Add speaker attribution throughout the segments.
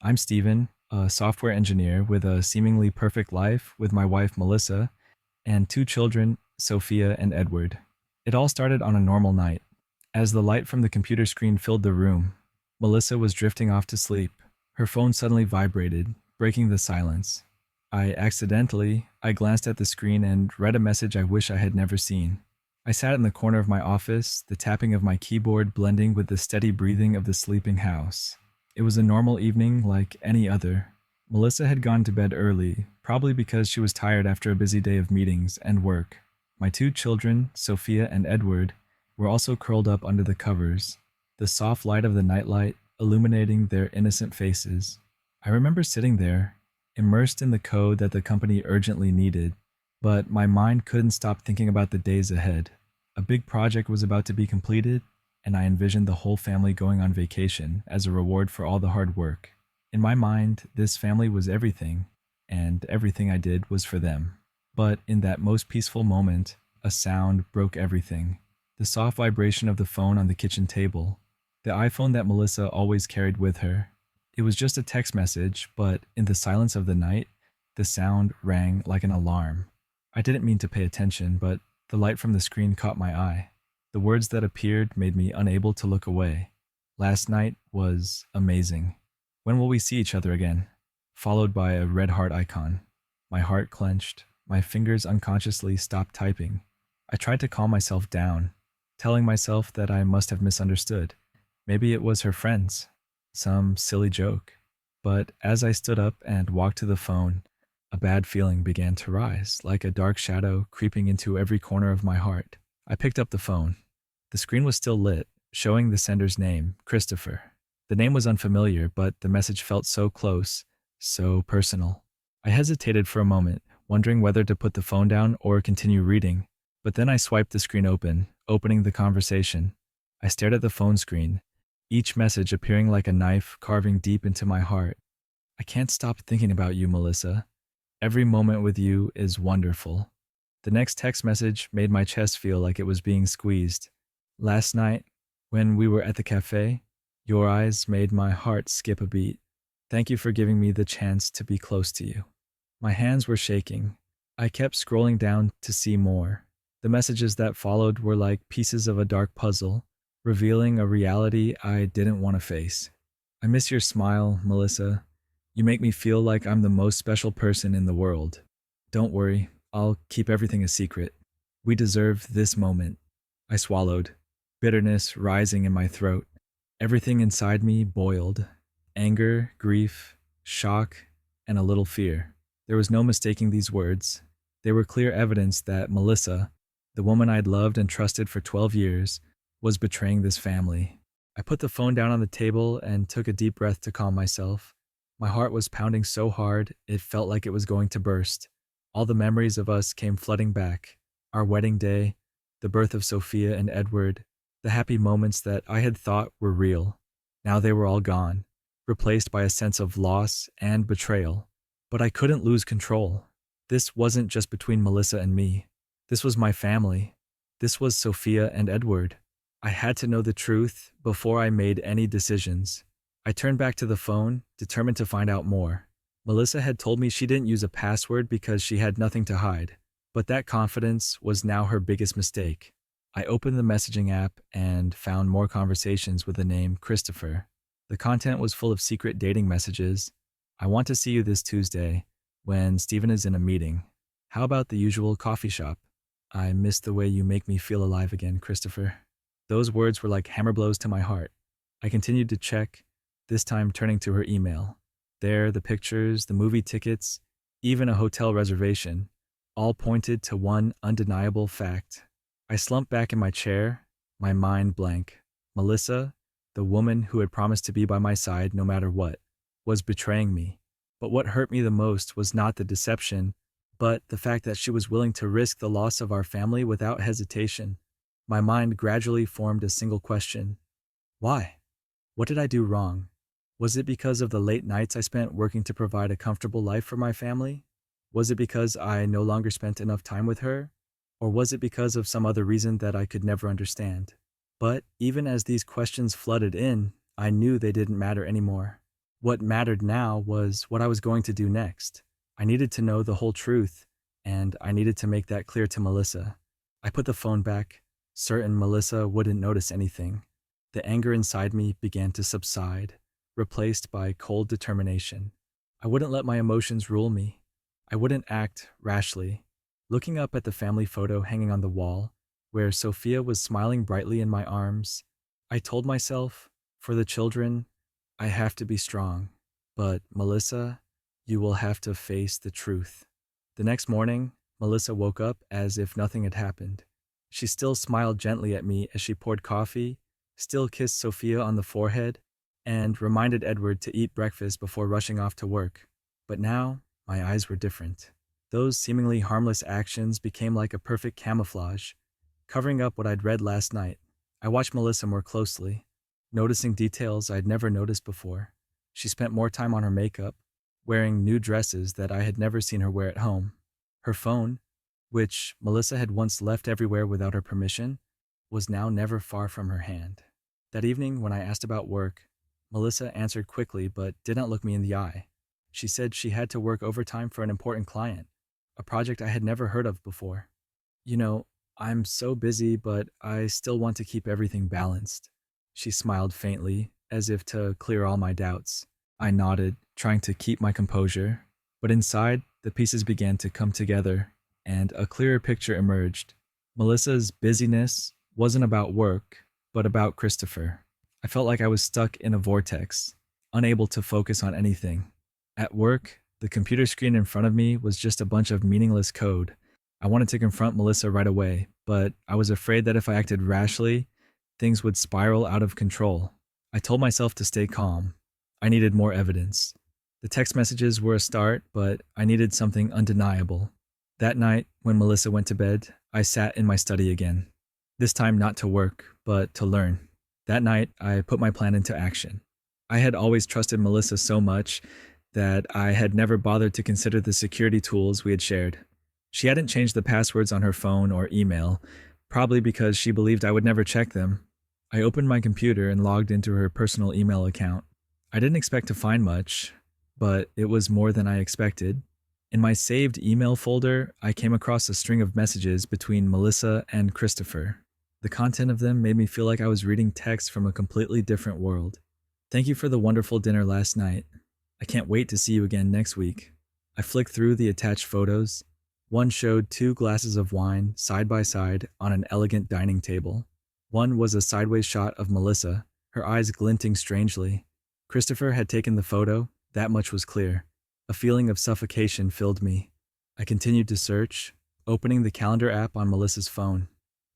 Speaker 1: I'm Steven, a software engineer with a seemingly perfect life with my wife Melissa and two children, Sophia and Edward. It all started on a normal night. As the light from the computer screen filled the room, Melissa was drifting off to sleep. Her phone suddenly vibrated, breaking the silence. I glanced at the screen and read a message I wish I had never seen. I sat in the corner of my office, the tapping of my keyboard blending with the steady breathing of the sleeping house. It was a normal evening like any other. Melissa had gone to bed early, probably because she was tired after a busy day of meetings and work. My two children, Sophia and Edward, were also curled up under the covers, the soft light of the nightlight illuminating their innocent faces. I remember sitting there, immersed in the code that the company urgently needed, but my mind couldn't stop thinking about the days ahead. A big project was about to be completed, and I envisioned the whole family going on vacation as a reward for all the hard work. In my mind, this family was everything, and everything I did was for them. But in that most peaceful moment, a sound broke everything. The soft vibration of the phone on the kitchen table, the iPhone that Melissa always carried with her. It was just a text message, but in the silence of the night, the sound rang like an alarm. I didn't mean to pay attention, but the light from the screen caught my eye. The words that appeared made me unable to look away. Last night was amazing. When will we see each other again? Followed by a red heart icon. My heart clenched. My fingers unconsciously stopped typing. I tried to calm myself down, telling myself that I must have misunderstood. Maybe it was her friends. Some silly joke. But as I stood up and walked to the phone, a bad feeling began to rise, like a dark shadow creeping into every corner of my heart. I picked up the phone. The screen was still lit, showing the sender's name, Christopher. The name was unfamiliar, but the message felt so close, so personal. I hesitated for a moment, wondering whether to put the phone down or continue reading. But then I swiped the screen open, opening the conversation. I stared at the phone screen, each message appearing like a knife carving deep into my heart. I can't stop thinking about you, Melissa. Every moment with you is wonderful. The next text message made my chest feel like it was being squeezed. Last night, when we were at the cafe, your eyes made my heart skip a beat. Thank you for giving me the chance to be close to you. My hands were shaking. I kept scrolling down to see more. The messages that followed were like pieces of a dark puzzle, revealing a reality I didn't want to face. I miss your smile, Melissa. You make me feel like I'm the most special person in the world. Don't worry, I'll keep everything a secret. We deserve this moment. I swallowed, bitterness rising in my throat. Everything inside me boiled. Anger, grief, shock, and a little fear. There was no mistaking these words. They were clear evidence that Melissa, the woman I'd loved and trusted for 12 years, was betraying this family. I put the phone down on the table and took a deep breath to calm myself. My heart was pounding so hard, it felt like it was going to burst. All the memories of us came flooding back. Our wedding day, the birth of Sophia and Edward, the happy moments that I had thought were real. Now they were all gone, replaced by a sense of loss and betrayal. But I couldn't lose control. This wasn't just between Melissa and me. This was my family. This was Sophia and Edward. I had to know the truth before I made any decisions. I turned back to the phone, determined to find out more. Melissa had told me she didn't use a password because she had nothing to hide, but that confidence was now her biggest mistake. I opened the messaging app and found more conversations with the name Christopher. The content was full of secret dating messages. I want to see you this Tuesday when Steven is in a meeting. How about the usual coffee shop? I miss the way you make me feel alive again, Christopher. Those words were like hammer blows to my heart. I continued to check, this time turning to her email. There, the pictures, the movie tickets, even a hotel reservation, all pointed to one undeniable fact. I slumped back in my chair, my mind blank. Melissa, the woman who had promised to be by my side no matter what, was betraying me. But what hurt me the most was not the deception, but the fact that she was willing to risk the loss of our family without hesitation. My mind gradually formed a single question. Why? What did I do wrong? Was it because of the late nights I spent working to provide a comfortable life for my family? Was it because I no longer spent enough time with her? Or was it because of some other reason that I could never understand? But even as these questions flooded in, I knew they didn't matter anymore. What mattered now was what I was going to do next. I needed to know the whole truth, and I needed to make that clear to Melissa. I put the phone back, certain Melissa wouldn't notice anything. The anger inside me began to subside, replaced by cold determination. I wouldn't let my emotions rule me. I wouldn't act rashly. Looking up at the family photo hanging on the wall, where Sophia was smiling brightly in my arms, I told myself, for the children, I have to be strong. But, Melissa, you will have to face the truth. The next morning, Melissa woke up as if nothing had happened. She still smiled gently at me as she poured coffee, still kissed Sophia on the forehead, and reminded Edward to eat breakfast before rushing off to work. But now, my eyes were different. Those seemingly harmless actions became like a perfect camouflage, covering up what I'd read last night. I watched Melissa more closely, noticing details I'd never noticed before. She spent more time on her makeup, wearing new dresses that I had never seen her wear at home. Her phone, which Melissa had once left everywhere without her permission, was now never far from her hand. That evening, when I asked about work, Melissa answered quickly but did not look me in the eye. She said she had to work overtime for an important client, a project I had never heard of before. You know, I'm so busy, but I still want to keep everything balanced. She smiled faintly, as if to clear all my doubts. I nodded, trying to keep my composure, but inside, the pieces began to come together, and a clearer picture emerged. Melissa's busyness wasn't about work, but about Christopher. I felt like I was stuck in a vortex, unable to focus on anything. At work, the computer screen in front of me was just a bunch of meaningless code. I wanted to confront Melissa right away, but I was afraid that if I acted rashly, things would spiral out of control. I told myself to stay calm. I needed more evidence. The text messages were a start, but I needed something undeniable. That night, when Melissa went to bed, I sat in my study again. This time not to work, but to learn. That night, I put my plan into action. I had always trusted Melissa so much that I had never bothered to consider the security tools we had shared. She hadn't changed the passwords on her phone or email, probably because she believed I would never check them. I opened my computer and logged into her personal email account. I didn't expect to find much, but it was more than I expected. In my saved email folder, I came across a string of messages between Melissa and Christopher. The content of them made me feel like I was reading text from a completely different world. Thank you for the wonderful dinner last night. I can't wait to see you again next week. I flicked through the attached photos. One showed 2 glasses of wine side by side on an elegant dining table. One was a sideways shot of Melissa, her eyes glinting strangely. Christopher had taken the photo, that much was clear. A feeling of suffocation filled me. I continued to search, opening the calendar app on Melissa's phone.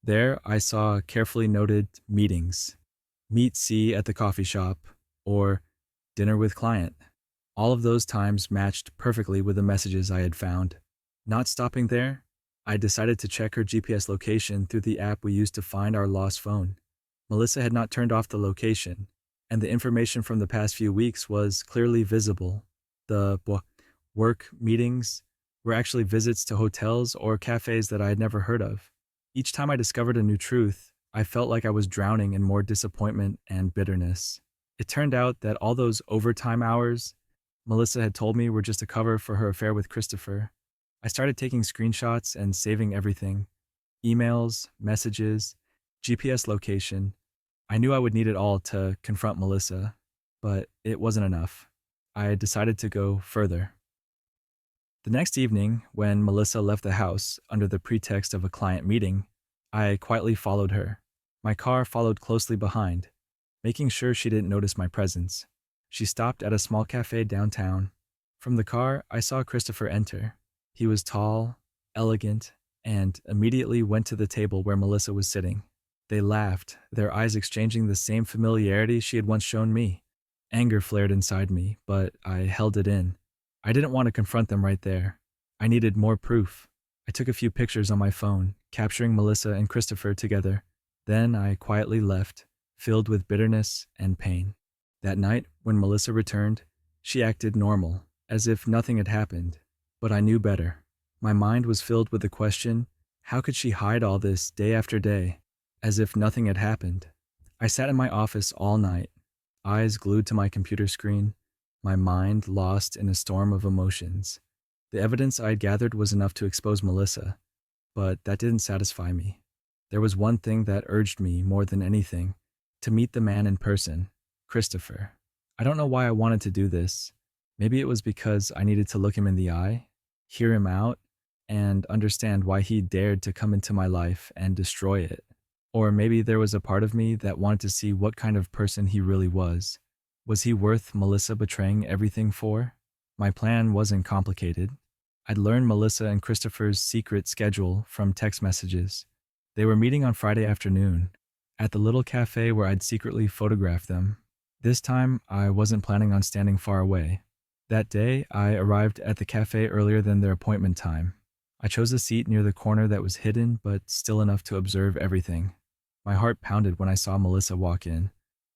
Speaker 1: There, I saw carefully noted meetings. Meet C at the coffee shop, or dinner with client. All of those times matched perfectly with the messages I had found. Not stopping there, I decided to check her GPS location through the app we used to find our lost phone. Melissa had not turned off the location, and the information from the past few weeks was clearly visible. The work meetings were actually visits to hotels or cafes that I had never heard of. Each time I discovered a new truth, I felt like I was drowning in more disappointment and bitterness. It turned out that all those overtime hours Melissa had told me were just a cover for her affair with Christopher. I started taking screenshots and saving everything. Emails, messages, GPS location. I knew I would need it all to confront Melissa, but it wasn't enough. I decided to go further. The next evening, when Melissa left the house under the pretext of a client meeting, I quietly followed her. My car followed closely behind, making sure she didn't notice my presence. She stopped at a small cafe downtown. From the car, I saw Christopher enter. He was tall, elegant, and immediately went to the table where Melissa was sitting. They laughed, their eyes exchanging the same familiarity she had once shown me. Anger flared inside me, but I held it in. I didn't want to confront them right there. I needed more proof. I took a few pictures on my phone, capturing Melissa and Christopher together. Then I quietly left, filled with bitterness and pain. That night, when Melissa returned, she acted normal, as if nothing had happened. But I knew better. My mind was filled with the question, how could she hide all this day after day, as if nothing had happened? I sat in my office all night, eyes glued to my computer screen, my mind lost in a storm of emotions. The evidence I had gathered was enough to expose Melissa, but that didn't satisfy me. There was one thing that urged me more than anything: to meet the man in person, Christopher. I don't know why I wanted to do this. Maybe it was because I needed to look him in the eye, hear him out, and understand why he dared to come into my life and destroy it. Or maybe there was a part of me that wanted to see what kind of person he really was. Was he worth Melissa betraying everything for? My plan wasn't complicated. I'd learned Melissa and Christopher's secret schedule from text messages. They were meeting on Friday afternoon at the little cafe where I'd secretly photographed them. This time, I wasn't planning on standing far away. That day, I arrived at the cafe earlier than their appointment time. I chose a seat near the corner that was hidden but still enough to observe everything. My heart pounded when I saw Melissa walk in,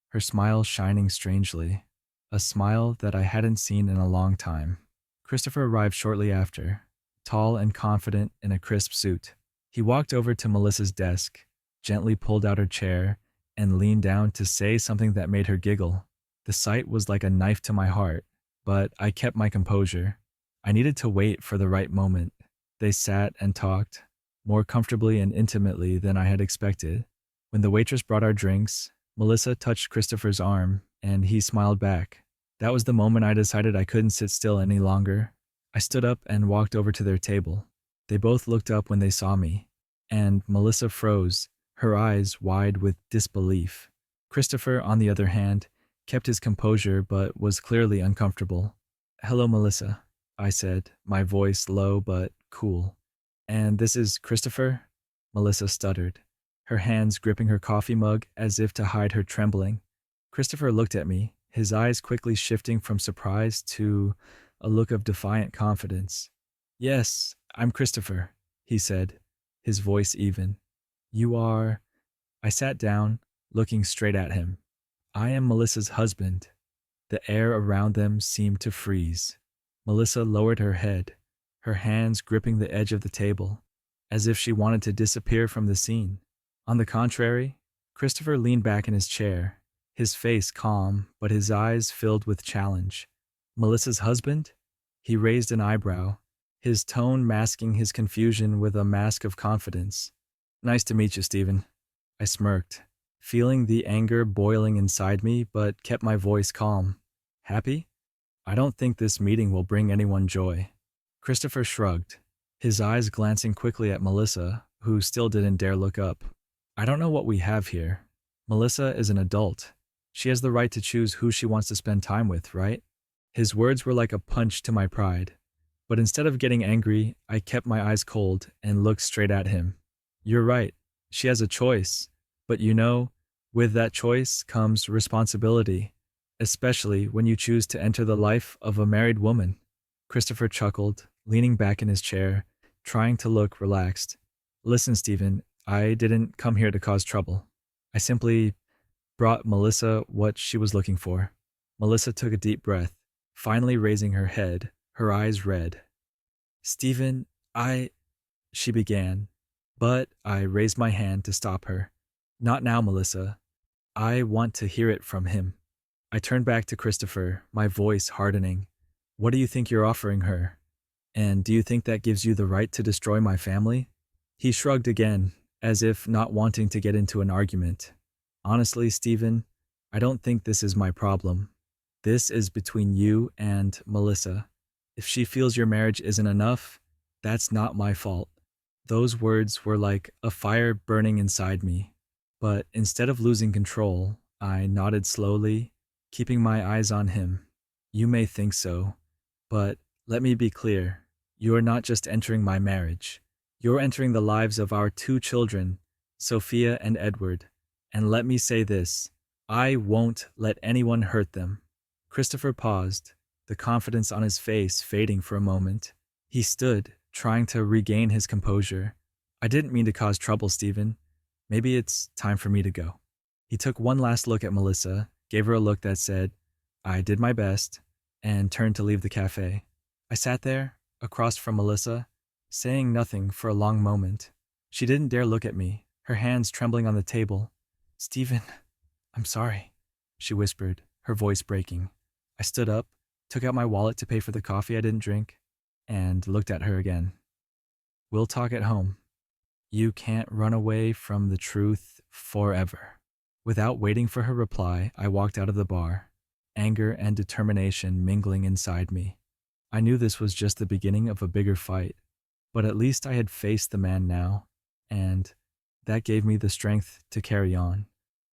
Speaker 1: her smile shining strangely, a smile that I hadn't seen in a long time. Christopher arrived shortly after, tall and confident in a crisp suit. He walked over to Melissa's desk, gently pulled out her chair, and leaned down to say something that made her giggle. The sight was like a knife to my heart, but I kept my composure. I needed to wait for the right moment. They sat and talked, more comfortably and intimately than I had expected. When the waitress brought our drinks, Melissa touched Christopher's arm, and he smiled back. That was the moment I decided I couldn't sit still any longer. I stood up and walked over to their table. They both looked up when they saw me, and Melissa froze, her eyes wide with disbelief. Christopher, on the other hand, kept his composure but was clearly uncomfortable. "Hello, Melissa," I said, my voice low but cool. "And this is Christopher?" Melissa stuttered, her hands gripping her coffee mug as if to hide her trembling. Christopher looked at me, his eyes quickly shifting from surprise to a look of defiant confidence. "Yes, I'm Christopher," he said, his voice even. "You are—" I sat down, looking straight at him. "I am Melissa's husband." The air around them seemed to freeze. Melissa lowered her head, her hands gripping the edge of the table, as if she wanted to disappear from the scene. On the contrary, Christopher leaned back in his chair, his face calm, but his eyes filled with challenge. "Melissa's husband?" He raised an eyebrow, his tone masking his confusion with a mask of confidence. "Nice to meet you, Stephen." I smirked, feeling the anger boiling inside me, but kept my voice calm. "Happy? I don't think this meeting will bring anyone joy." Christopher shrugged, his eyes glancing quickly at Melissa, who still didn't dare look up. "I don't know what we have here. Melissa is an adult. She has the right to choose who she wants to spend time with, right?" His words were like a punch to my pride, but instead of getting angry, I kept my eyes cold and looked straight at him. "You're right. She has a choice. But with that choice comes responsibility, especially when you choose to enter the life of a married woman." Christopher chuckled, leaning back in his chair, trying to look relaxed. "Listen, Stephen, I didn't come here to cause trouble. I simply brought Melissa what she was looking for." Melissa took a deep breath, finally raising her head, her eyes red. "Stephen, she began, but I raised my hand to stop her. "Not now, Melissa. I want to hear it from him." I turned back to Christopher, my voice hardening. "What do you think you're offering her? And do you think that gives you the right to destroy my family?" He shrugged again, as if not wanting to get into an argument. "Honestly, Stephen, I don't think this is my problem. This is between you and Melissa. If she feels your marriage isn't enough, that's not my fault." Those words were like a fire burning inside me. But instead of losing control, I nodded slowly, keeping my eyes on him. "You may think so, but let me be clear. You are not just entering my marriage. You're entering the lives of our 2 children, Sophia and Edward. And let me say this, I won't let anyone hurt them." Christopher paused, the confidence on his face fading for a moment. He stood, trying to regain his composure. "I didn't mean to cause trouble, Stephen. Maybe it's time for me to go." He took one last look at Melissa, gave her a look that said, "I did my best," and turned to leave the cafe. I sat there, across from Melissa, saying nothing for a long moment. She didn't dare look at me, her hands trembling on the table. "Stephen, I'm sorry," she whispered, her voice breaking. I stood up, took out my wallet to pay for the coffee I didn't drink, and looked at her again. We'll talk at home. You can't run away from the truth forever. Without waiting for her reply, I walked out of the bar, anger and determination mingling inside me. I knew this was just the beginning of a bigger fight, but at least I had faced the man now, and that gave me the strength to carry on.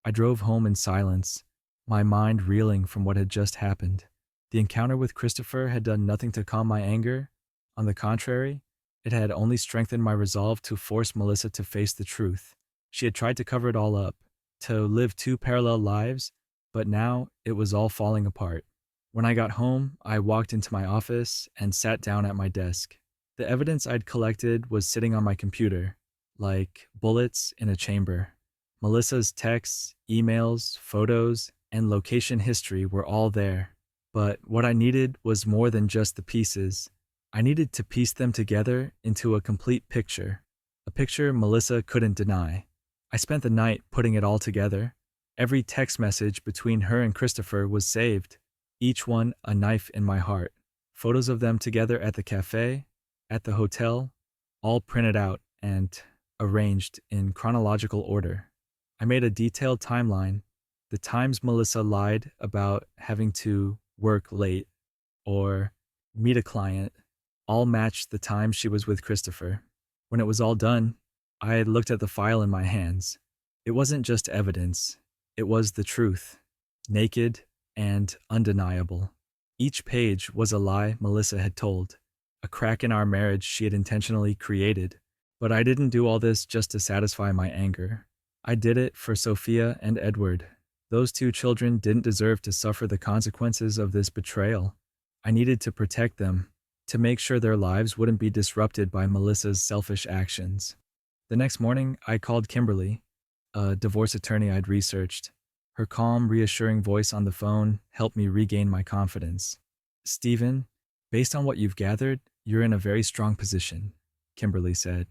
Speaker 1: I drove home in silence, my mind reeling from what had just happened. The encounter with Christopher had done nothing to calm my anger. On the contrary, it had only strengthened my resolve to force Melissa to face the truth. She had tried to cover it all up, to live two parallel lives, but now it was all falling apart. When I got home, I walked into my office and sat down at my desk. The evidence I'd collected was sitting on my computer, like bullets in a chamber. Melissa's texts, emails, photos, and location history were all there. But what I needed was more than just the pieces. I needed to piece them together into a complete picture, a picture Melissa couldn't deny. I spent the night putting it all together. Every text message between her and Christopher was saved, each one a knife in my heart. Photos of them together at the cafe, at the hotel, all printed out and arranged in chronological order. I made a detailed timeline, the times Melissa lied about having to work late or meet a client, all matched the time she was with Christopher. When it was all done, I had looked at the file in my hands. It wasn't just evidence, it was the truth, naked and undeniable. Each page was a lie Melissa had told, a crack in our marriage she had intentionally created. But I didn't do all this just to satisfy my anger. I did it for Sophia and Edward. Those two children didn't deserve to suffer the consequences of this betrayal. I needed to protect them, to make sure their lives wouldn't be disrupted by Melissa's selfish actions. The next morning, I called Kimberly, a divorce attorney I'd researched. Her calm, reassuring voice on the phone helped me regain my confidence. "Stephen, based on what you've gathered, you're in a very strong position," Kimberly said.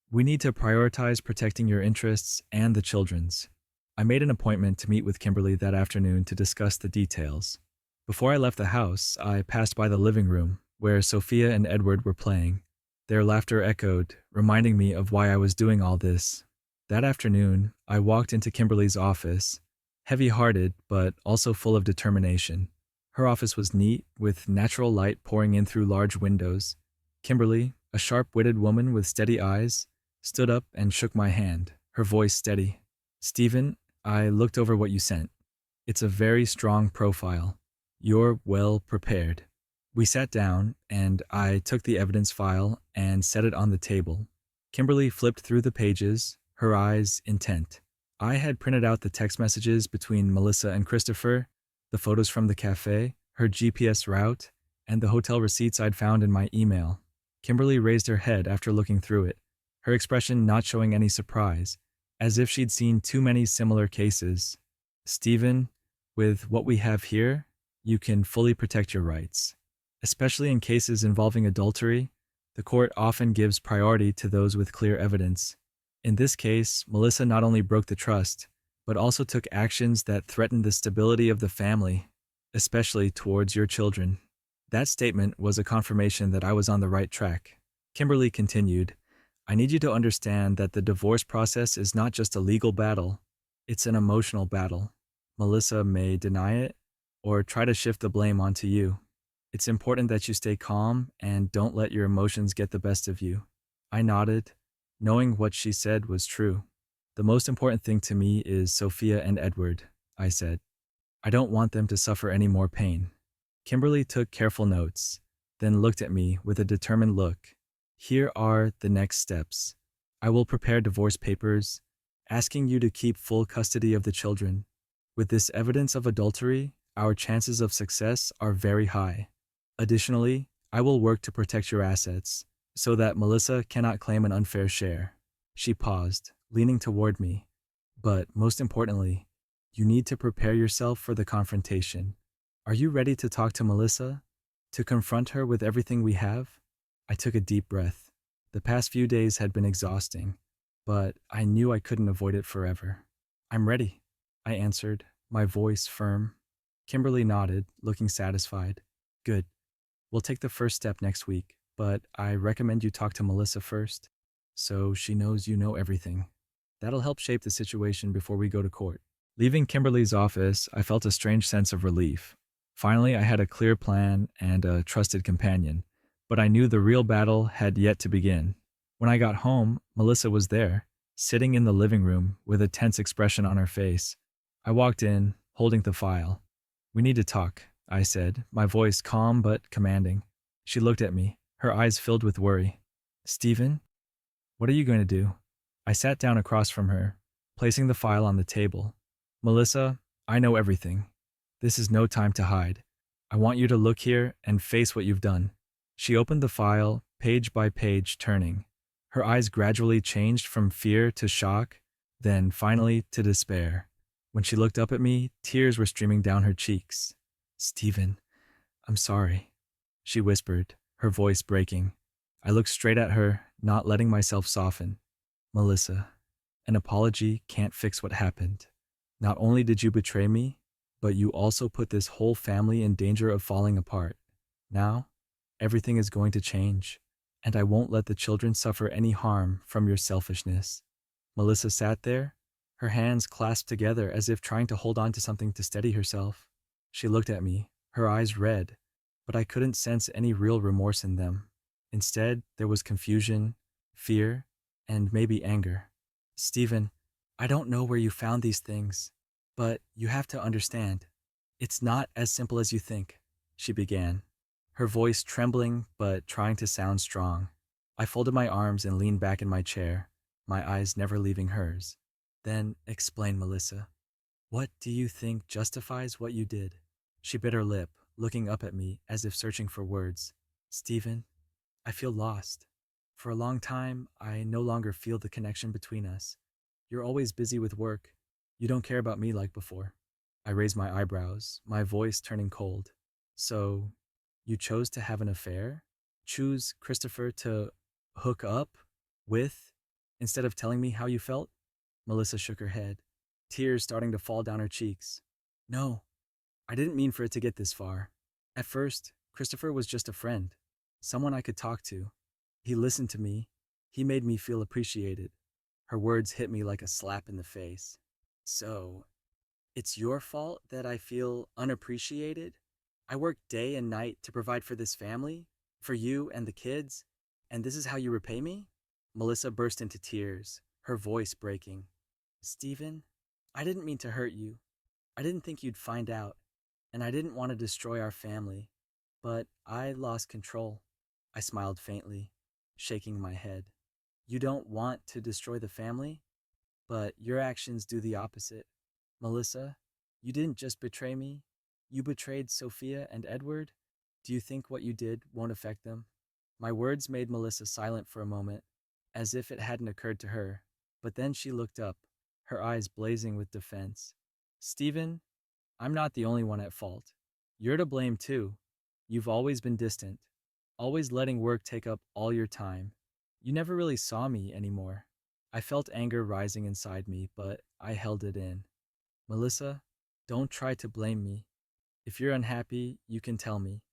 Speaker 1: "We need to prioritize protecting your interests and the children's." I made an appointment to meet with Kimberly that afternoon to discuss the details. Before I left the house, I passed by the living room, where Sophia and Edward were playing. Their laughter echoed, reminding me of why I was doing all this. That afternoon, I walked into Kimberly's office, heavy-hearted but also full of determination. Her office was neat, with natural light pouring in through large windows. Kimberly, a sharp-witted woman with steady eyes, stood up and shook my hand, her voice steady. "Stephen, I looked over what you sent. It's a very strong profile. You're well prepared." We sat down, and I took the evidence file and set it on the table. Kimberly flipped through the pages, her eyes intent. I had printed out the text messages between Melissa and Christopher, the photos from the cafe, her GPS route, and the hotel receipts I'd found in my email. Kimberly raised her head after looking through it, her expression not showing any surprise, as if she'd seen too many similar cases. "Stephen, with what we have here, you can fully protect your rights. Especially in cases involving adultery, the court often gives priority to those with clear evidence. In this case, Melissa not only broke the trust, but also took actions that threatened the stability of the family, especially towards your children." That statement was a confirmation that I was on the right track. Kimberly continued, "I need you to understand that the divorce process is not just a legal battle, it's an emotional battle. Melissa may deny it or try to shift the blame onto you. It's important that you stay calm and don't let your emotions get the best of you." I nodded, knowing what she said was true. "The most important thing to me is Sophia and Edward," I said. "I don't want them to suffer any more pain." Kimberly took careful notes, then looked at me with a determined look. "Here are the next steps. I will prepare divorce papers, asking you to keep full custody of the children. With this evidence of adultery, our chances of success are very high. Additionally, I will work to protect your assets, so that Melissa cannot claim an unfair share." She paused, leaning toward me. "But most importantly, you need to prepare yourself for the confrontation. Are you ready to talk to Melissa? To confront her with everything we have?" I took a deep breath. The past few days had been exhausting, but I knew I couldn't avoid it forever. "I'm ready," I answered, my voice firm. Kimberly nodded, looking satisfied. Good. We'll take the first step next week, but I recommend you talk to Melissa first so she knows you know everything. That'll help shape the situation before we go to court. Leaving Kimberly's office, I felt a strange sense of relief. Finally, I had a clear plan and a trusted companion, but I knew the real battle had yet to begin. When I got home, Melissa was there, sitting in the living room with a tense expression on her face. I walked in, holding the file. "We need to talk," I said, my voice calm but commanding. She looked at me, her eyes filled with worry. "Stephen, what are you going to do?" I sat down across from her, placing the file on the table. "Melissa, I know everything. This is no time to hide. I want you to look here and face what you've done." She opened the file, page by page, turning. Her eyes gradually changed from fear to shock, then finally to despair. When she looked up at me, tears were streaming down her cheeks. "Stephen, I'm sorry," she whispered, her voice breaking. I looked straight at her, not letting myself soften. "Melissa, an apology can't fix what happened. Not only did you betray me, but you also put this whole family in danger of falling apart. Now, everything is going to change, and I won't let the children suffer any harm from your selfishness." Melissa sat there, her hands clasped together as if trying to hold on to something to steady herself. She looked at me, her eyes red, but I couldn't sense any real remorse in them. Instead, there was confusion, fear, and maybe anger. "Stephen, I don't know where you found these things, but you have to understand. It's not as simple as you think," she began, her voice trembling but trying to sound strong. I folded my arms and leaned back in my chair, my eyes never leaving hers. "Then explain, Melissa. What do you think justifies what you did?" She bit her lip, looking up at me as if searching for words. "Stephen, I feel lost. For a long time, I no longer feel the connection between us. You're always busy with work. You don't care about me like before." I raised my eyebrows, my voice turning cold. "So, you chose to have an affair? Choose Christopher to hook up with instead of telling me how you felt?" Melissa shook her head, tears starting to fall down her cheeks. "No, I didn't mean for it to get this far. At first, Christopher was just a friend, someone I could talk to. He listened to me. He made me feel appreciated." Her words hit me like a slap in the face. "So, it's your fault that I feel unappreciated? I work day and night to provide for this family, for you and the kids, and this is how you repay me?" Melissa burst into tears, her voice breaking. "Stephen, I didn't mean to hurt you. I didn't think you'd find out, and I didn't want to destroy our family, but I lost control." I smiled faintly, shaking my head. "You don't want to destroy the family, but your actions do the opposite. Melissa, you didn't just betray me, you betrayed Sophia and Edward. Do you think what you did won't affect them?" My words made Melissa silent for a moment, as if it hadn't occurred to her, but then she looked up, her eyes blazing with defense. "Stephen, I'm not the only one at fault. You're to blame too. You've always been distant, always letting work take up all your time. You never really saw me anymore." I felt anger rising inside me, but I held it in. "Melissa, don't try to blame me. If you're unhappy, you can tell me.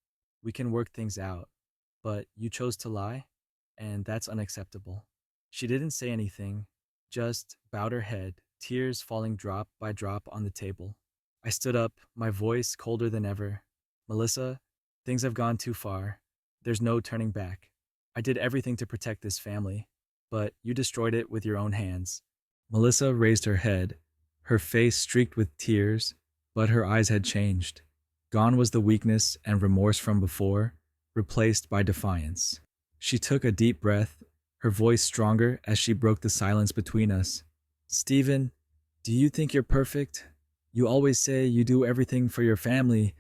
Speaker 1: We can work things out. But you chose to lie, and that's unacceptable." She didn't say anything, just bowed her head, tears falling drop by drop on the table. I stood up, my voice colder than ever. "Melissa, things have gone too far. There's no turning back. I did everything to protect this family, but you destroyed it with your own hands." Melissa raised her head, her face streaked with tears, but her eyes had changed. Gone was the weakness and remorse from before, replaced by defiance. She took a deep breath, her voice stronger as she broke the silence between us. "Stephen, do you think you're perfect? You always say you do everything for your family,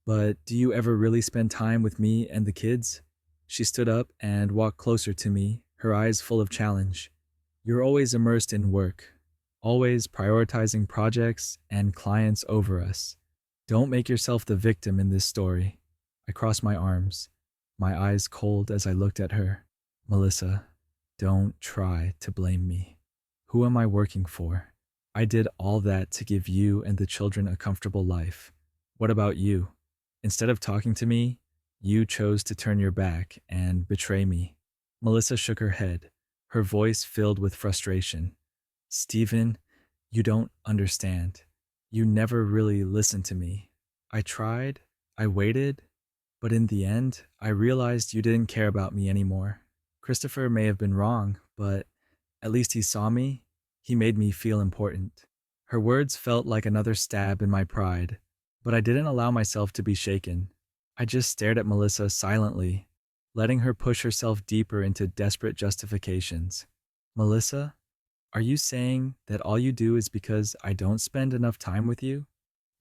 Speaker 1: but do you ever really spend time with me and the kids?" She stood up and walked closer to me, her eyes full of challenge. "You're always immersed in work, always prioritizing projects and clients over us. Don't make yourself the victim in this story." I crossed my arms, my eyes cold as I looked at her. "Melissa, don't try to blame me. Who am I working for? I did all that to give you and the children a comfortable life. What about you? Instead of talking to me, You chose to turn your back and betray me. Melissa shook her head, her voice filled with frustration. Stephen, you don't understand. You never really listened to me. I tried, I waited, but in the end, I realized you didn't care about me anymore. Christopher may have been wrong, but at least he saw me. He made me feel important. Her words felt like another stab in my pride, but I didn't allow myself to be shaken. I just stared at Melissa silently, letting her push herself deeper into desperate justifications. Melissa, are you saying that all you do is because I don't spend enough time with you?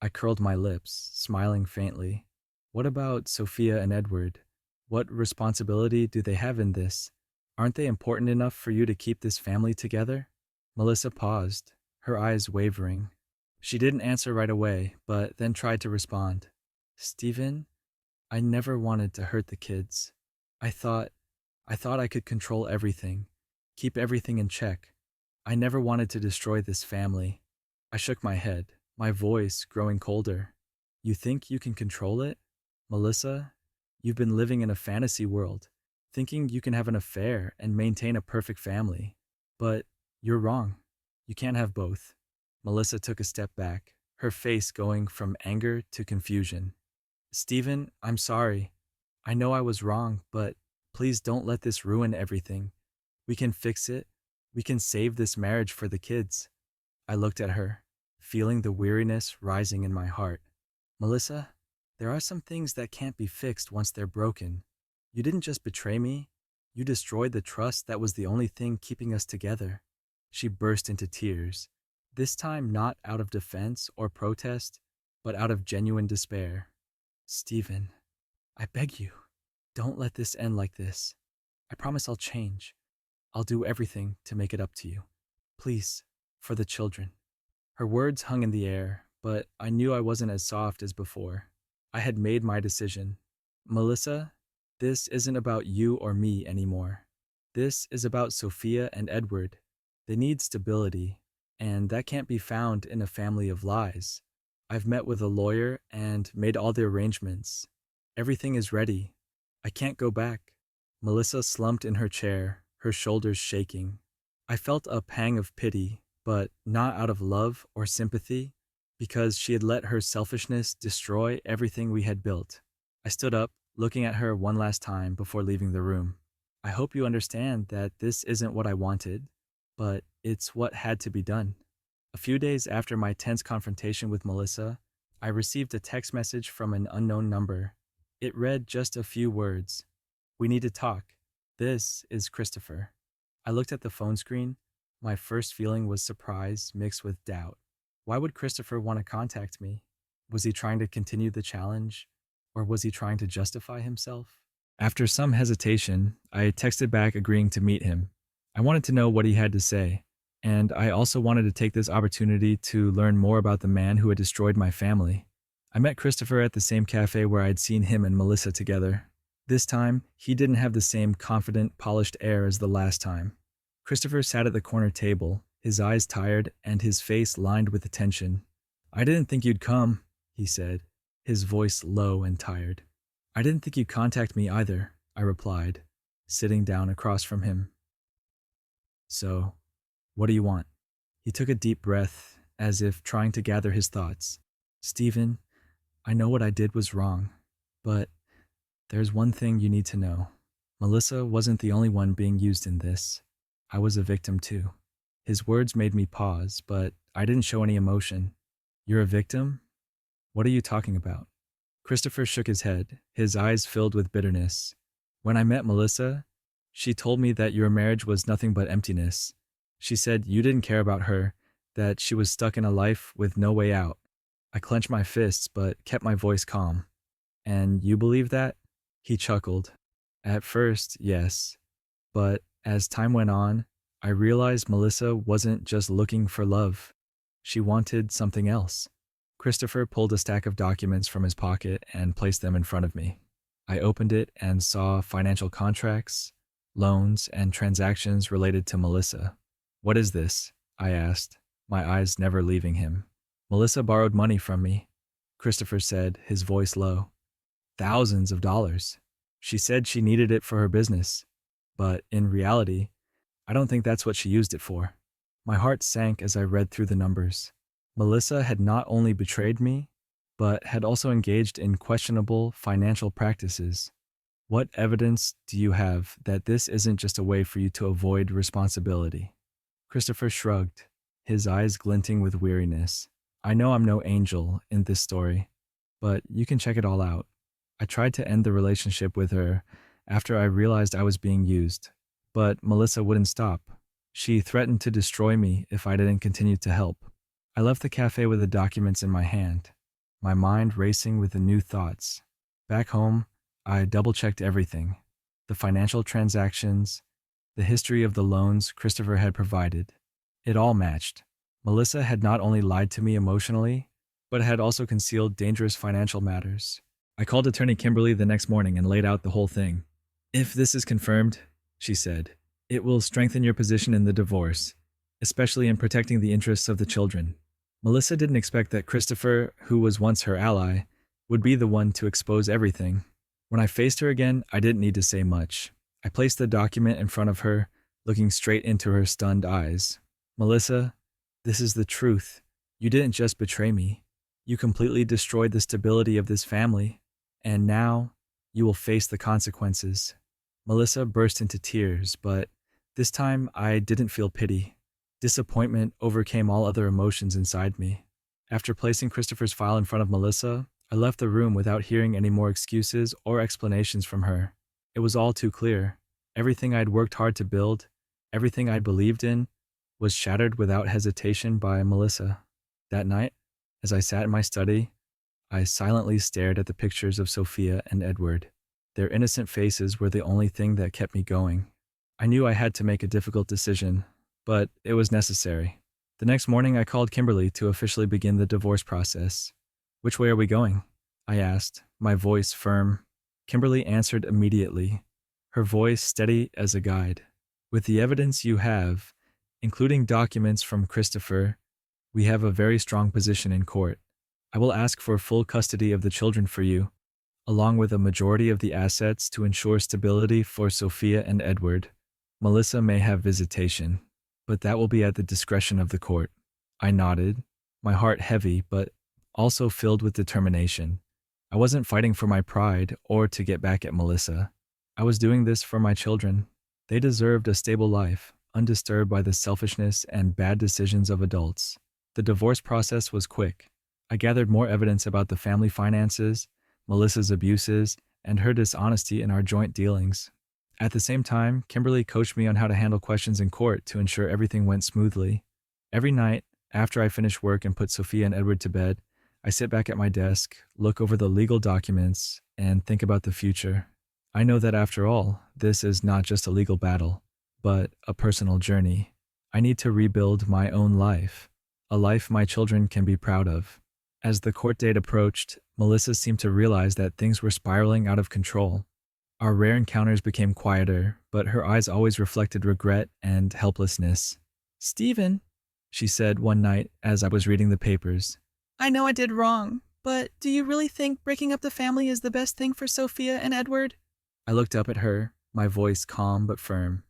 Speaker 1: I curled my lips, smiling faintly. What about Sophia and Edward? What responsibility do they have in this? Aren't they important enough for you to keep this family together? Melissa paused, her eyes wavering. She didn't answer right away, but then tried to respond. Stephen, I never wanted to hurt the kids. I thought I thought I could control everything, keep everything in check. I never wanted to destroy this family. I shook my head, my voice growing colder. You think you can control it? Melissa, you've been living in a fantasy world, thinking you can have an affair and maintain a perfect family. But you're wrong. You can't have both. Melissa took a step back, her face going from anger to confusion. Stephen, I'm sorry. I know I was wrong, but please don't let this ruin everything. We can fix it. We can save this marriage for the kids. I looked at her, feeling the weariness rising in my heart. Melissa, there are some things that can't be fixed once they're broken. You didn't just betray me, you destroyed the trust that was the only thing keeping us together. She burst into tears, this time not out of defense or protest, but out of genuine despair. Stephen, I beg you, don't let this end like this. I promise I'll change. I'll do everything to make it up to you. Please, for the children. Her words hung in the air, but I knew I wasn't as soft as before. I had made my decision. Melissa, this isn't about you or me anymore. This is about Sophia and Edward. They need stability, and that can't be found in a family of lies. I've met with a lawyer and made all the arrangements. Everything is ready. I can't go back. Melissa slumped in her chair, her shoulders shaking. I felt a pang of pity, but not out of love or sympathy, because she had let her selfishness destroy everything we had built. I stood up, looking at her one last time before leaving the room. I hope you understand that this isn't what I wanted, but it's what had to be done. A few days after my tense confrontation with Melissa, I received a text message from an unknown number. It read just a few words. We need to talk. This is Christopher. I looked at the phone screen. My first feeling was surprise mixed with doubt. Why would Christopher want to contact me? Was he trying to continue the challenge? Or was he trying to justify himself? After some hesitation, I texted back agreeing to meet him. I wanted to know what he had to say, and I also wanted to take this opportunity to learn more about the man who had destroyed my family. I met Christopher at the same cafe where I'd seen him and Melissa together. This time, he didn't have the same confident, polished air as the last time. Christopher sat at the corner table, his eyes tired and his face lined with attention. I didn't think you'd come, he said, his voice low and tired. I didn't think you'd contact me either, I replied, sitting down across from him. So, what do you want? He took a deep breath, as if trying to gather his thoughts. Stephen, I know what I did was wrong, but there's one thing you need to know. Melissa wasn't the only one being used in this. I was a victim too. His words made me pause, but I didn't show any emotion. You're a victim? What are you talking about? Christopher shook his head, his eyes filled with bitterness. When I met Melissa, she told me that your marriage was nothing but emptiness. She said you didn't care about her, that she was stuck in a life with no way out. I clenched my fists but kept my voice calm. And you believe that? He chuckled. At first, yes. But as time went on, I realized Melissa wasn't just looking for love. She wanted something else. Christopher pulled a stack of documents from his pocket and placed them in front of me. I opened it and saw financial contracts, loans, and transactions related to Melissa. What is this? I asked, my eyes never leaving him. Melissa borrowed money from me, Christopher said, his voice low. thousands of dollars. She said she needed it for her business, but in reality, I don't think that's what she used it for. My heart sank as I read through the numbers. Melissa had not only betrayed me, but had also engaged in questionable financial practices. What evidence do you have that this isn't just a way for you to avoid responsibility? Christopher shrugged, his eyes glinting with weariness. I know I'm no angel in this story, but you can check it all out. I tried to end the relationship with her after I realized I was being used, but Melissa wouldn't stop. She threatened to destroy me if I didn't continue to help. I left the cafe with the documents in my hand, my mind racing with the new thoughts. Back home, I double-checked everything. The financial transactions, the history of the loans Christopher had provided. It all matched. Melissa had not only lied to me emotionally, but had also concealed dangerous financial matters. I called attorney Kimberly the next morning and laid out the whole thing. If this is confirmed, she said, it will strengthen your position in the divorce, especially in protecting the interests of the children. Melissa didn't expect that Christopher, who was once her ally, would be the one to expose everything. When I faced her again, I didn't need to say much. I placed the document in front of her, looking straight into her stunned eyes. Melissa, this is the truth. You didn't just betray me. You completely destroyed the stability of this family, and now you will face the consequences. Melissa burst into tears, but this time I didn't feel pity. Disappointment overcame all other emotions inside me. After placing Christopher's file in front of Melissa, I left the room without hearing any more excuses or explanations from her. It was all too clear. Everything I'd worked hard to build, everything I'd believed in, was shattered without hesitation by Melissa. That night, as I sat in my study, I silently stared at the pictures of Sophia and Edward. Their innocent faces were the only thing that kept me going. I knew I had to make a difficult decision, but it was necessary. The next morning, I called Kimberly to officially begin the divorce process. Which way are we going? I asked, my voice firm. Kimberly answered immediately, her voice steady as a guide. With the evidence you have, including documents from Christopher, we have a very strong position in court. I will ask for full custody of the children for you, along with a majority of the assets to ensure stability for Sophia and Edward. Melissa may have visitation, but that will be at the discretion of the court. I nodded, my heart heavy but also filled with determination. I wasn't fighting for my pride or to get back at Melissa. I was doing this for my children. They deserved a stable life, undisturbed by the selfishness and bad decisions of adults. The divorce process was quick. I gathered more evidence about the family finances, Melissa's abuses, and her dishonesty in our joint dealings. At the same time, Kimberly coached me on how to handle questions in court to ensure everything went smoothly. Every night, after I finished work and put Sophia and Edward to bed, I sit back at my desk, look over the legal documents, and think about the future. I know that after all, this is not just a legal battle, but a personal journey. I need to rebuild my own life, a life my children can be proud of. As the court date approached, Melissa seemed to realize that things were spiraling out of control. Our rare encounters became quieter, but her eyes always reflected regret and helplessness. "Stephen," she said one night as I was reading the papers, "I know I did wrong, but do you really think breaking up the family is the best thing for Sophia and Edward?" I looked up at her, my voice calm but firm.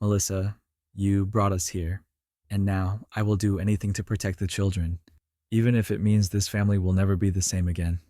Speaker 1: "Melissa, you brought us here, and now I will do anything to protect the children, even if it means this family will never be the same again."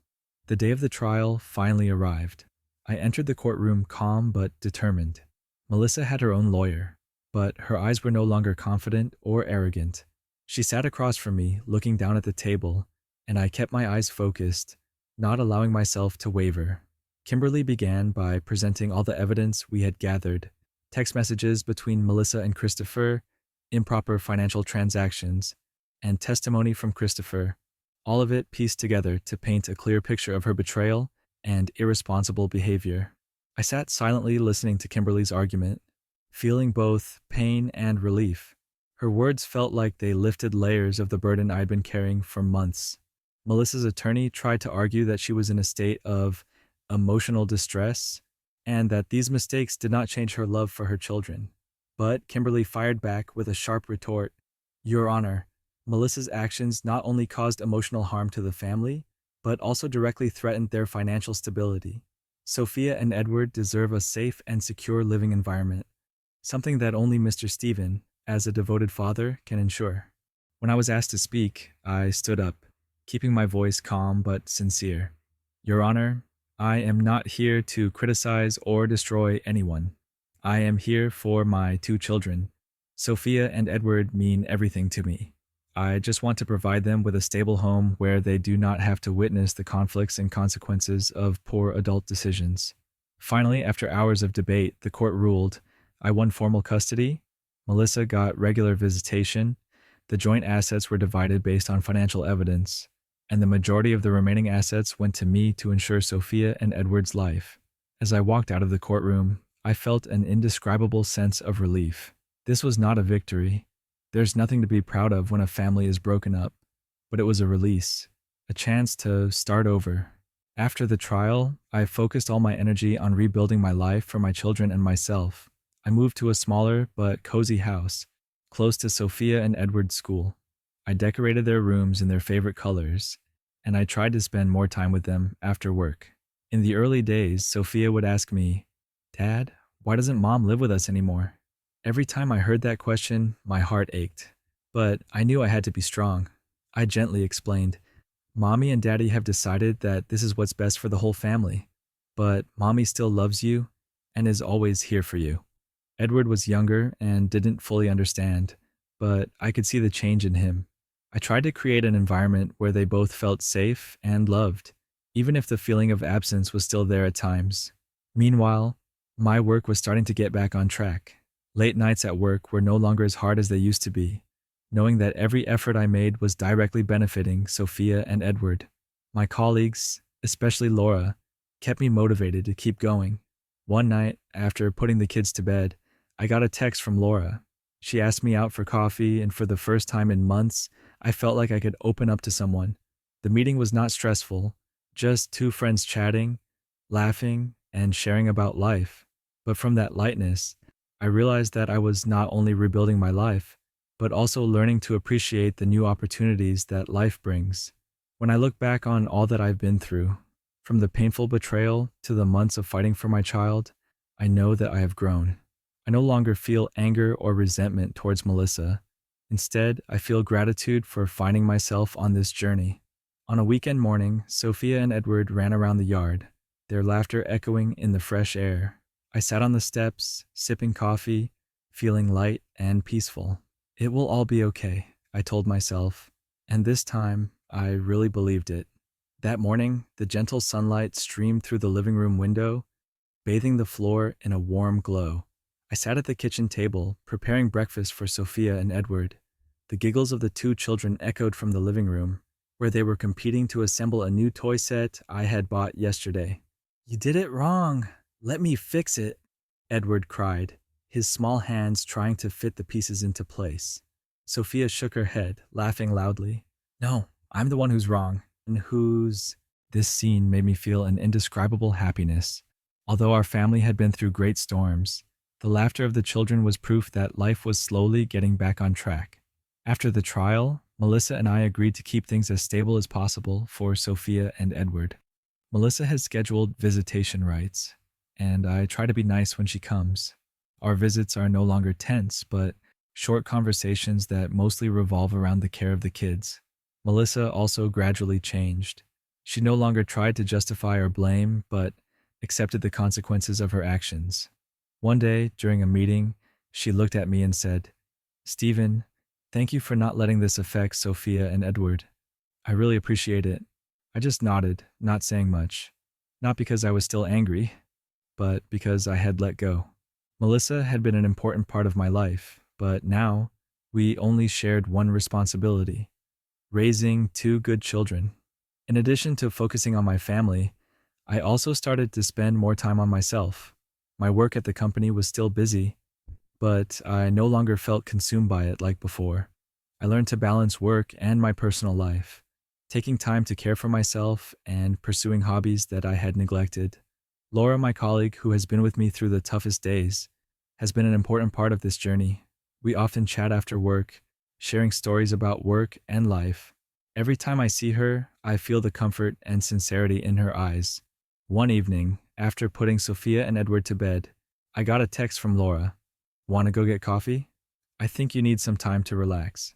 Speaker 1: The day of the trial finally arrived. I entered the courtroom calm but determined. Melissa had her own lawyer, but her eyes were no longer confident or arrogant. She sat across from me, looking down at the table, and I kept my eyes focused, not allowing myself to waver. Kimberly began by presenting all the evidence we had gathered: text messages between Melissa and Christopher, improper financial transactions, and testimony from Christopher, all of it pieced together to paint a clear picture of her betrayal and irresponsible behavior. I sat silently listening to Kimberly's argument, feeling both pain and relief. Her words felt like they lifted layers of the burden I'd been carrying for months. Melissa's attorney tried to argue that she was in a state of emotional distress and that these mistakes did not change her love for her children. But Kimberly fired back with a sharp retort: "Your Honor, Melissa's actions not only caused emotional harm to the family, but also directly threatened their financial stability. Sophia and Edward deserve a safe and secure living environment, something that only Mr. Stephen, as a devoted father, can ensure. When I was asked to speak, I stood up, keeping my voice calm but sincere. Your Honor, I am not here to criticize or destroy anyone. I am here for my two children. Sophia and Edward mean everything to me. I just want to provide them with a stable home where they do not have to witness the conflicts and consequences of poor adult decisions. Finally, after hours of debate, the court ruled I won formal custody, Melissa got regular visitation, the joint assets were divided based on financial evidence, and the majority of the remaining assets went to me to ensure Sophia and Edward's life. As I walked out of the courtroom, I felt an indescribable sense of relief. This was not a victory. There's nothing to be proud of when a family is broken up, but it was a release, a chance to start over. After the trial, I focused all my energy on rebuilding my life for my children and myself. I moved to a smaller but cozy house, close to Sophia and Edward's school. I decorated their rooms in their favorite colors, and I tried to spend more time with them after work. In the early days, Sophia would ask me, "Dad, why doesn't Mom live with us anymore?" Every time I heard that question, my heart ached. But I knew I had to be strong. I gently explained, "Mommy and Daddy have decided that this is what's best for the whole family. But Mommy still loves you and is always here for you." Edward was younger and didn't fully understand, but I could see the change in him. I tried to create an environment where they both felt safe and loved, even if the feeling of absence was still there at times. Meanwhile, my work was starting to get back on track. Late nights at work were no longer as hard as they used to be, knowing that every effort I made was directly benefiting Sophia and Edward. My colleagues, especially Laura, kept me motivated to keep going. One night, after putting the kids to bed, I got a text from Laura. She asked me out for coffee, and for the first time in months, I felt like I could open up to someone. The meeting was not stressful, just two friends chatting, laughing, and sharing about life. But from that lightness, I realized that I was not only rebuilding my life, but also learning to appreciate the new opportunities that life brings. When I look back on all that I've been through, from the painful betrayal to the months of fighting for my child, I know that I have grown. I no longer feel anger or resentment towards Melissa. Instead, I feel gratitude for finding myself on this journey. On a weekend morning, Sophia and Edward ran around the yard, their laughter echoing in the fresh air. I sat on the steps, sipping coffee, feeling light and peaceful. It will all be okay, I told myself, and this time I really believed it. That morning, the gentle sunlight streamed through the living room window, bathing the floor in a warm glow. I sat at the kitchen table, preparing breakfast for Sophia and Edward. The giggles of the two children echoed from the living room, where they were competing to assemble a new toy set I had bought yesterday. "You did it wrong. Let me fix it," Edward cried, his small hands trying to fit the pieces into place. Sophia shook her head, laughing loudly. "No, I'm the one who's wrong. And who's..." This scene made me feel an indescribable happiness. Although our family had been through great storms, the laughter of the children was proof that life was slowly getting back on track. After the trial, Melissa and I agreed to keep things as stable as possible for Sophia and Edward. Melissa has scheduled visitation rights, and I try to be nice when she comes. Our visits are no longer tense, but short conversations that mostly revolve around the care of the kids. Melissa also gradually changed. She no longer tried to justify or blame, but accepted the consequences of her actions. One day, during a meeting, she looked at me and said, "Stephen, thank you for not letting this affect Sophia and Edward. I really appreciate it." I just nodded, not saying much. Not because I was still angry, but because I had let go. Melissa had been an important part of my life, but now we only shared one responsibility: raising two good children. In addition to focusing on my family, I also started to spend more time on myself. My work at the company was still busy, but I no longer felt consumed by it like before. I learned to balance work and my personal life, taking time to care for myself and pursuing hobbies that I had neglected. Laura, my colleague who has been with me through the toughest days, has been an important part of this journey. We often chat after work, sharing stories about work and life. Every time I see her, I feel the comfort and sincerity in her eyes. One evening, after putting Sophia and Edward to bed, I got a text from Laura. Want to go get coffee? I think you need some time to relax.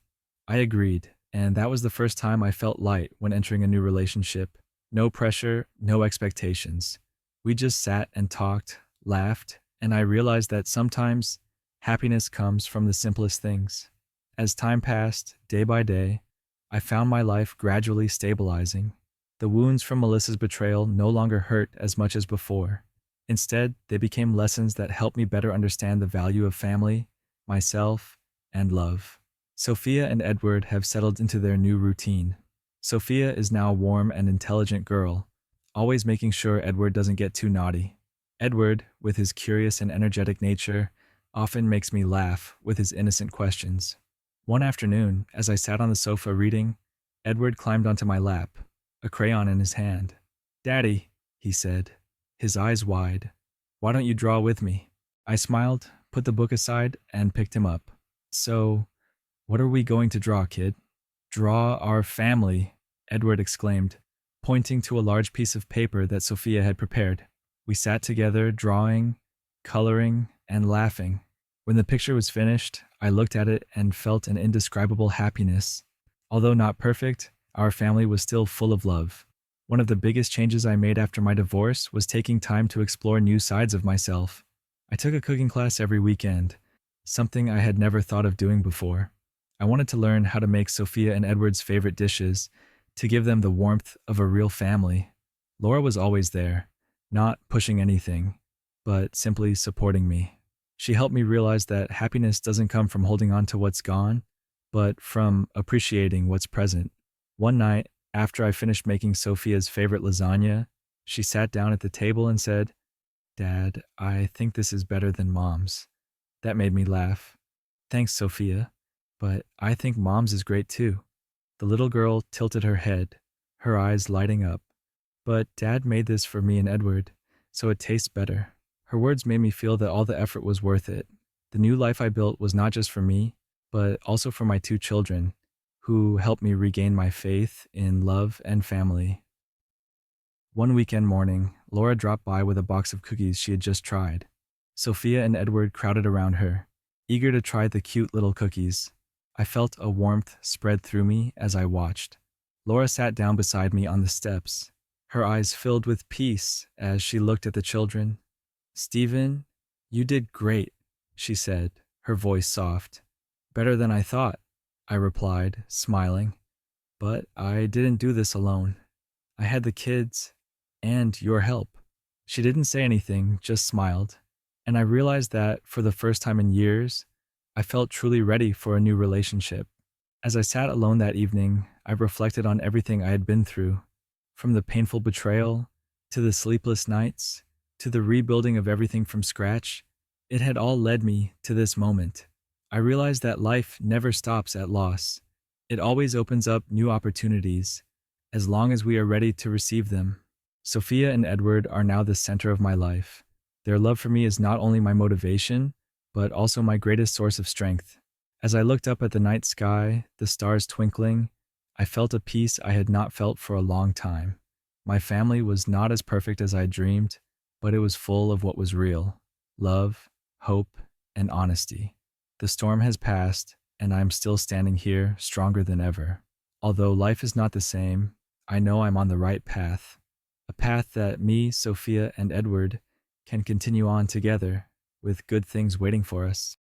Speaker 1: I agreed, and that was the first time I felt light when entering a new relationship. No pressure, no expectations. We just sat and talked, laughed, and I realized that sometimes happiness comes from the simplest things. As time passed, day by day, I found my life gradually stabilizing. The wounds from Melissa's betrayal no longer hurt as much as before. Instead, they became lessons that helped me better understand the value of family, myself, and love. Sophia and Edward have settled into their new routine. Sophia is now a warm and intelligent girl, always making sure Edward doesn't get too naughty. Edward, with his curious and energetic nature, often makes me laugh with his innocent questions. One afternoon, as I sat on the sofa reading, Edward climbed onto my lap, a crayon in his hand. "Daddy," he said, his eyes wide, "why don't you draw with me?" I smiled, put the book aside, and picked him up. "So, what are we going to draw, kid?" "Draw our family," Edward exclaimed, pointing to a large piece of paper that Sophia had prepared. We sat together, drawing, coloring, and laughing. When the picture was finished, I looked at it and felt an indescribable happiness. Although not perfect, our family was still full of love. One of the biggest changes I made after my divorce was taking time to explore new sides of myself. I took a cooking class every weekend, something I had never thought of doing before. I wanted to learn how to make Sophia and Edward's favorite dishes, to give them the warmth of a real family. Laura was always there, not pushing anything, but simply supporting me. She helped me realize that happiness doesn't come from holding on to what's gone, but from appreciating what's present. One night, after I finished making Sophia's favorite lasagna, she sat down at the table and said, "Dad, I think this is better than Mom's." That made me laugh. "Thanks, Sophia, but I think Mom's is great too." The little girl tilted her head, her eyes lighting up. "But Dad made this for me and Edward, so it tastes better." Her words made me feel that all the effort was worth it. The new life I built was not just for me, but also for my two children, who helped me regain my faith in love and family. One weekend morning, Laura dropped by with a box of cookies she had just tried. Sophia and Edward crowded around her, eager to try the cute little cookies. I felt a warmth spread through me as I watched. Laura sat down beside me on the steps, her eyes filled with peace as she looked at the children. "Stephen, you did great," she said, her voice soft. "Better than I thought," I replied, smiling. "But I didn't do this alone. I had the kids and your help." She didn't say anything, just smiled. And I realized that, for the first time in years, I felt truly ready for a new relationship. As I sat alone that evening, I reflected on everything I had been through, from the painful betrayal, to the sleepless nights, to the rebuilding of everything from scratch. It had all led me to this moment. I realized that life never stops at loss. It always opens up new opportunities, as long as we are ready to receive them. Sophia and Edward are now the center of my life. Their love for me is not only my motivation, but also my greatest source of strength. As I looked up at the night sky, the stars twinkling, I felt a peace I had not felt for a long time. My family was not as perfect as I dreamed, but it was full of what was real: love, hope, and honesty. The storm has passed, and I am still standing here, stronger than ever. Although life is not the same, I know I'm on the right path. A path that me, Sophia, and Edward can continue on together, with good things waiting for us.